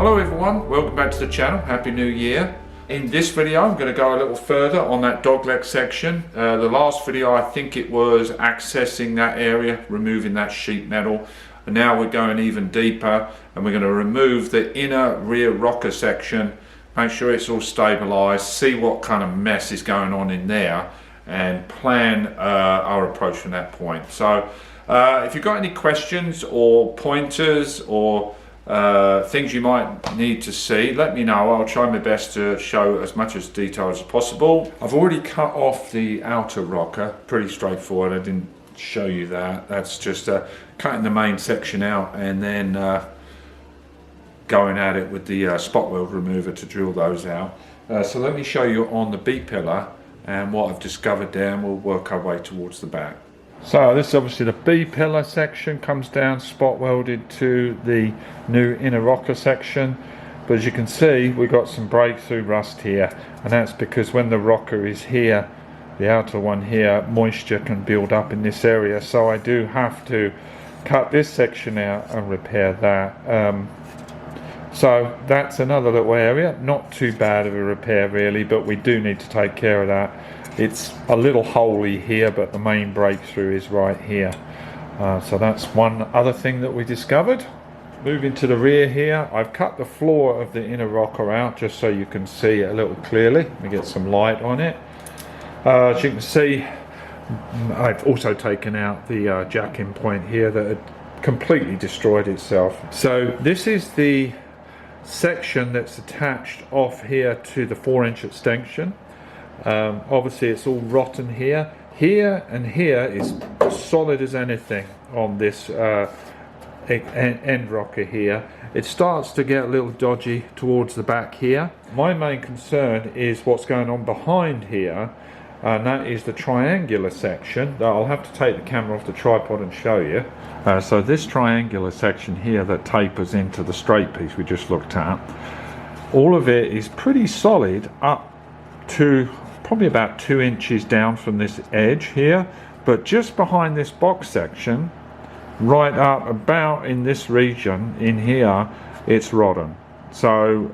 Hello everyone, welcome back to the channel. Happy New Year. In this video I'm going to go a little further on that dogleg section. The last video I think it was accessing that area, removing that sheet metal, and now we're going even deeper and we're going to remove the inner rear rocker section, make sure it's all stabilized, see what kind of mess is going on in there and plan our approach from that point. So if you've got any questions or pointers or things you might need to see, let me know. I'll try my best to show as much as detail as possible. I've already cut off the outer rocker, pretty straightforward. I didn't show you that. That's just cutting the main section out and then going at it with the spot weld remover to drill those out. So let me show you on the B-pillar and what I've discovered there, and we'll work our way towards the back. So this is obviously the B-pillar section, comes down spot welded to the new inner rocker section, but as you can see we've got some breakthrough rust here, and that's because when the rocker is here, the outer one here, moisture can build up in this area, so I do have to cut this section out and repair that. So that's another little area, not too bad of a repair really, but we do need to take care of that. It's a little holey here, but the main breakthrough is right here. So that's one other thing that we discovered. Moving to the rear here, I've cut the floor of the inner rocker out just so you can see it a little clearly. Let me get some light on it. As you can see, I've also taken out the jack-in point here that had completely destroyed itself. So this is the section that's attached off here to the 4-inch extension. Obviously it's all rotten here. Here and here is solid as anything on this end rocker here. It starts to get a little dodgy towards the back here. My main concern is what's going on behind here, and that is the triangular section. I'll have to take the camera off the tripod and show you. So this triangular section here that tapers into the straight piece we just looked at, all of it is pretty solid up to probably about 2 inches down from this edge here, but just behind this box section, right up about in this region in here, it's rotten. So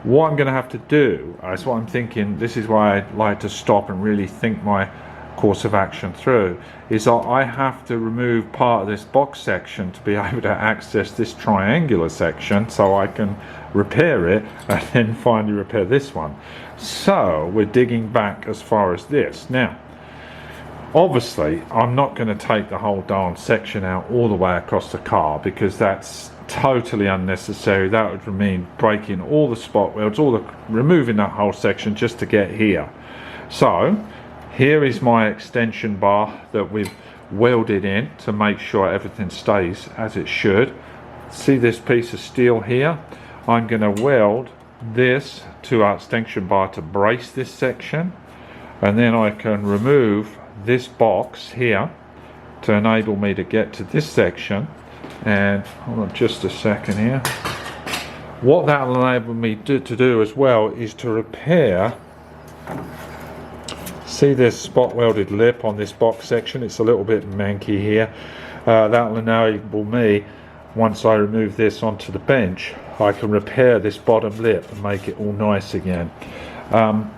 what I'm going to have to do, that's what I'm thinking, this is why I'd like to stop and really think my course of action through, is that I have to remove part of this box section to be able to access this triangular section so I can repair it and then finally repair this one. So we're digging back as far as this. Now obviously I'm not going to take the whole darn section out all the way across the car because that's totally unnecessary. That would mean breaking all the spot welds, removing that whole section just to get here. So here is my extension bar that we've welded in to make sure everything stays as it should. See this piece of steel here? I'm going to weld this to our extension bar to brace this section, and then I can remove this box here to enable me to get to this section. And hold on just a second here. What that will enable me to do as well is to repair. See this spot welded lip on this box section? It's a little bit manky here. That will enable me, once I remove this onto the bench, I can repair this bottom lip and make it all nice again.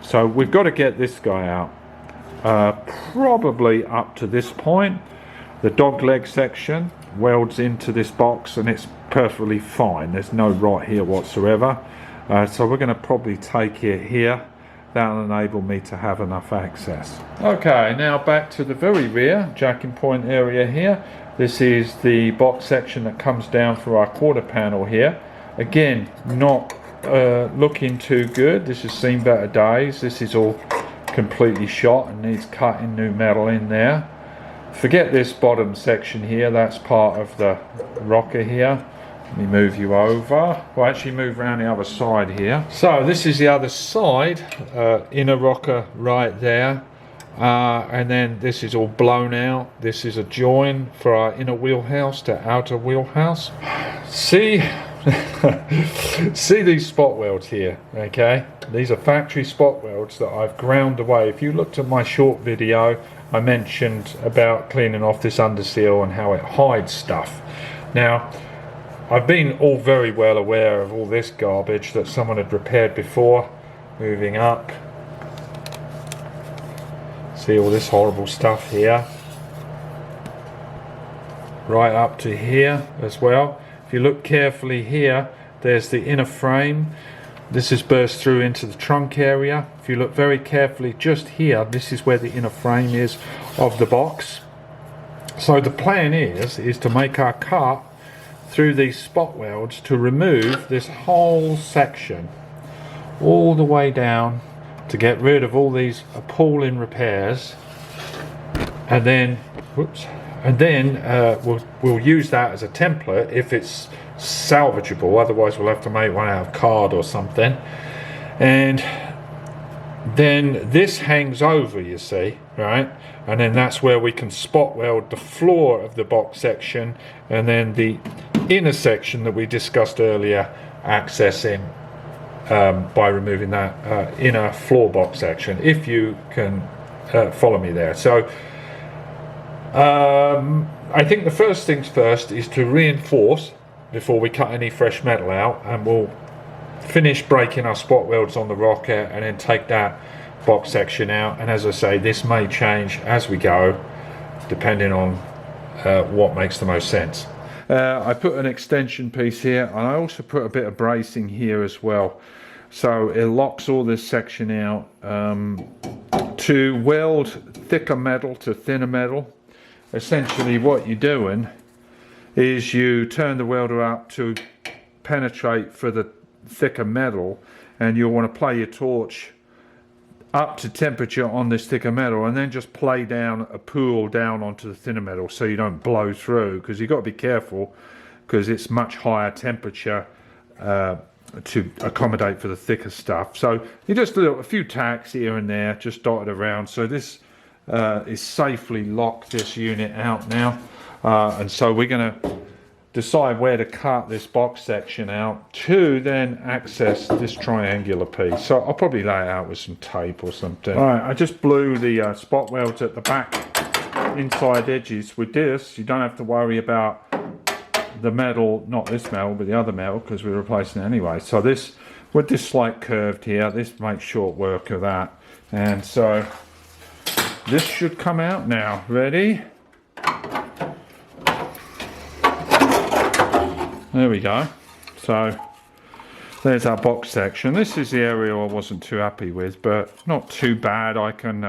So we've got to get this guy out. Probably up to this point. The dog leg section welds into this box and it's perfectly fine. There's no rot here whatsoever. So we're going to probably take it here. That'll enable me to have enough access. Okay, now back to the very rear jacking point area here. This is the box section that comes down through our quarter panel here. Again, not looking too good. This has seen better days. This is all completely shot and needs cutting new metal in there. Forget this bottom section here, that's part of the rocker here. Let me move you over. We'll actually move around the other side here. So this is the other side, inner rocker right there. And then this is all blown out. This is a join for our inner wheelhouse to outer wheelhouse. See, see these spot welds here, okay? These are factory spot welds that I've ground away. If you looked at my short video, I mentioned about cleaning off this underseal and how it hides stuff. Now, I've been all very well aware of all this garbage that someone had repaired before. Moving up, see all this horrible stuff here, right up to here as well. If you look carefully here, there's the inner frame. This has burst through into the trunk area. If you look very carefully just here, this is where the inner frame is of the box. So the plan is to make our cut through these spot welds to remove this whole section all the way down, to get rid of all these appalling repairs, and then we'll use that as a template if it's salvageable. Otherwise we'll have to make one out of card or something, and then this hangs over, you see, right? And then that's where we can spot weld the floor of the box section, and then the inner section that we discussed earlier accessing by removing that inner floor box section, if you can follow me there. So I think the first things first is to reinforce before we cut any fresh metal out, and we'll finish breaking our spot welds on the rocker and then take that box section out. And as I say, this may change as we go depending on what makes the most sense. I put an extension piece here, and I also put a bit of bracing here as well, so it locks all this section out. To weld thicker metal to thinner metal, essentially what you're doing is you turn the welder up to penetrate for the thicker metal, and you'll want to play your torch up to temperature on this thicker metal, and then just play down a pool down onto the thinner metal so you don't blow through, because you've got to be careful because it's much higher temperature to accommodate for the thicker stuff. So you just do a few tacks here and there, just dotted around. So this is safely locked this unit out now, and so we're going to decide where to cut this box section out to then access this triangular piece. So I'll probably lay it out with some tape or something. Alright, I just blew the spot welds at the back inside edges. With this, you don't have to worry about the metal, not this metal, but the other metal, because we're replacing it anyway. So this, with this slight curved here, this makes short work of that. And so this should come out now. Ready? There we go. So there's our box section. This is the area I wasn't too happy with, but not too bad. I can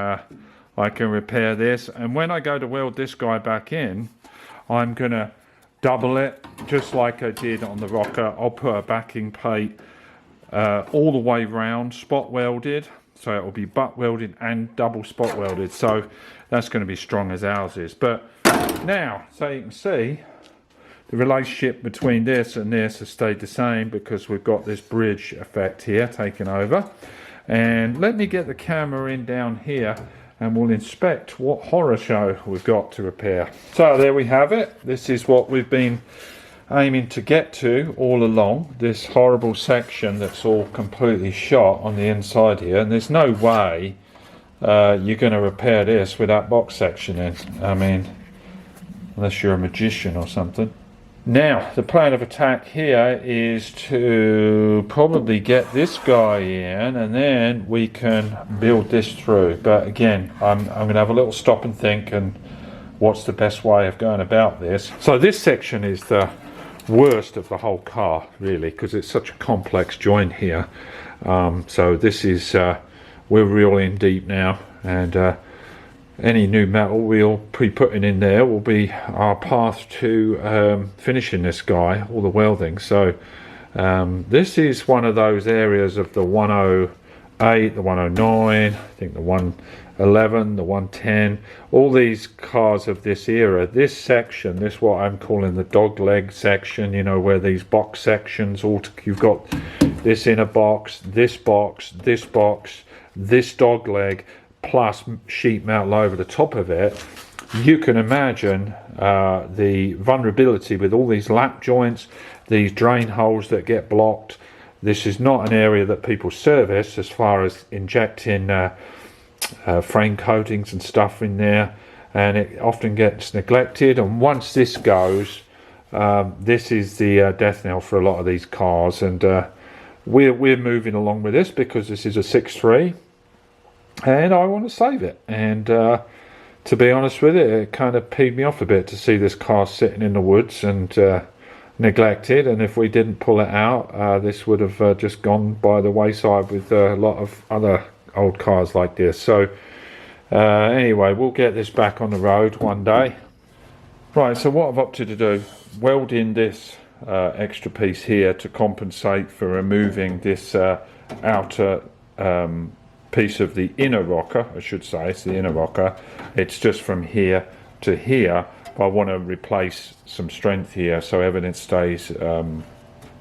repair this, and when I go to weld this guy back in, I'm gonna double it just like I did on the rocker. I'll put a backing plate all the way round, spot welded, so it will be butt welded and double spot welded. So that's going to be strong as ours is. But now, so you can see, the relationship between this and this has stayed the same because we've got this bridge effect here taken over. And let me get the camera in down here and we'll inspect what horror show we've got to repair. So there we have it. This is what we've been aiming to get to all along. This horrible section that's all completely shot on the inside here. And there's no way you're going to repair this with that box section in. I mean, unless you're a magician or something. Now, the plan of attack here is to probably get this guy in, and then we can build this through. But again, I'm going to have a little stop and think, and what's the best way of going about this. So this section is the worst of the whole car, really, because it's such a complex joint here. So this is, we're really in deep now, and any new metal we'll be putting in there will be our path to finishing this guy, all the welding. So this is one of those areas of the 108, the 109, I think the 111, the 110, all these cars of this era. This section, this what I'm calling the dog leg section, you know, where these box sections, you've got this inner box, this box, this box, this dog leg, plus sheet metal over the top of it. You can imagine the vulnerability with all these lap joints, these drain holes that get blocked. This is not an area that people service as far as injecting frame coatings and stuff in there, and it often gets neglected. And once this goes, This is the death knell for a lot of these cars, and we're moving along with this because this is a 6.3 and I want to save it. And to be honest with it, it kind of peeved me off a bit to see this car sitting in the woods and neglected, and if we didn't pull it out, this would have just gone by the wayside with a lot of other old cars like this. So anyway, we'll get this back on the road one day. Right, so what I've opted to do, weld in this extra piece here to compensate for removing this outer piece of the inner rocker. I should say it's the inner rocker. It's just from here to here, but I want to replace some strength here so everything stays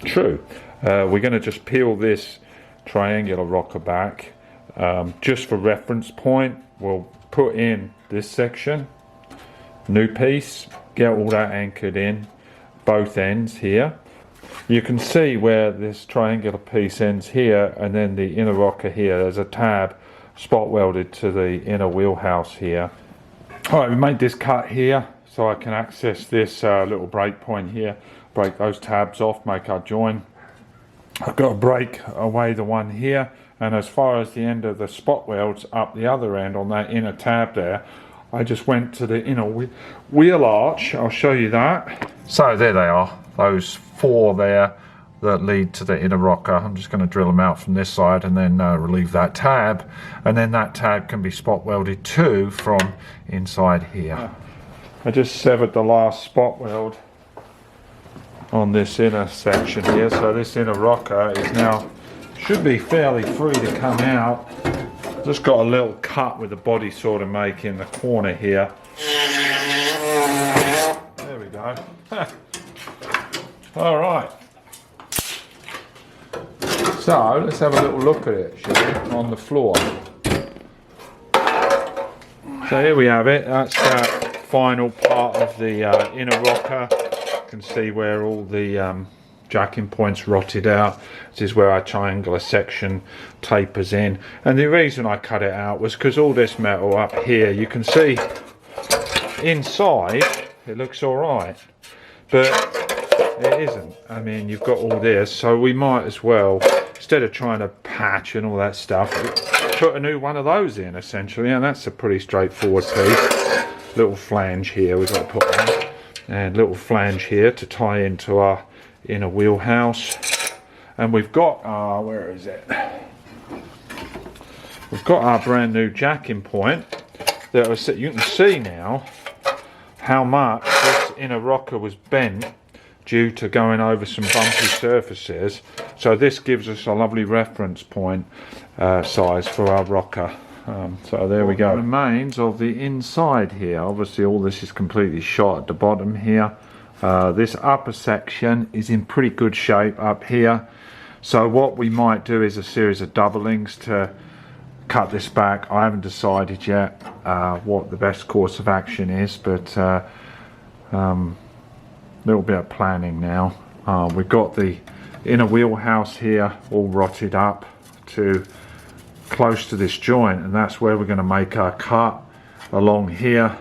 true. We're going to just peel this triangular rocker back. Just for reference point, we'll put in this section, new piece, get all that anchored in both ends here. You can see where this triangular piece ends here, and then the inner rocker here, there's a tab spot welded to the inner wheelhouse here. Alright, we made this cut here so I can access this little break point here, break those tabs off, make our join. I've got to break away the one here, and as far as the end of the spot welds up the other end on that inner tab there, I just went to the inner wheel arch. I'll show you that. So there they are, those four there that lead to the inner rocker. I'm just going to drill them out from this side and then relieve that tab, and then that tab can be spot welded too from inside here. I just severed the last spot weld on this inner section here, so this inner rocker is now should be fairly free to come out. Just got a little cut with the body sort of make in the corner here. There we go. All right. So let's have a little look at it, shall we, on the floor. So here we have it. That's that final part of the inner rocker. You can see where all the jacking points rotted out. This is where our triangular section tapers in, and the reason I cut it out was because all this metal up here, you can see inside it looks all right, but it isn't. I mean, you've got all this, so we might as well, instead of trying to patch and all that stuff, put a new one of those in essentially, and that's a pretty straightforward piece. Little flange here we've got to put on, and little flange here to tie into our inner wheelhouse. And we've got our, where is it? We've got our brand new jacking point that was, you can see now how much this inner rocker was bent due to going over some bumpy surfaces. So this gives us a lovely reference point size for our rocker. So there we go. Remains of the inside here. Obviously all this is completely shot at the bottom here. This upper section is in pretty good shape up here. So what we might do is a series of doublings to cut this back. I haven't decided yet what the best course of action is, but little bit of planning now. We've got the inner wheelhouse here all rotted up to close to this joint, and that's where we're going to make our cut along here.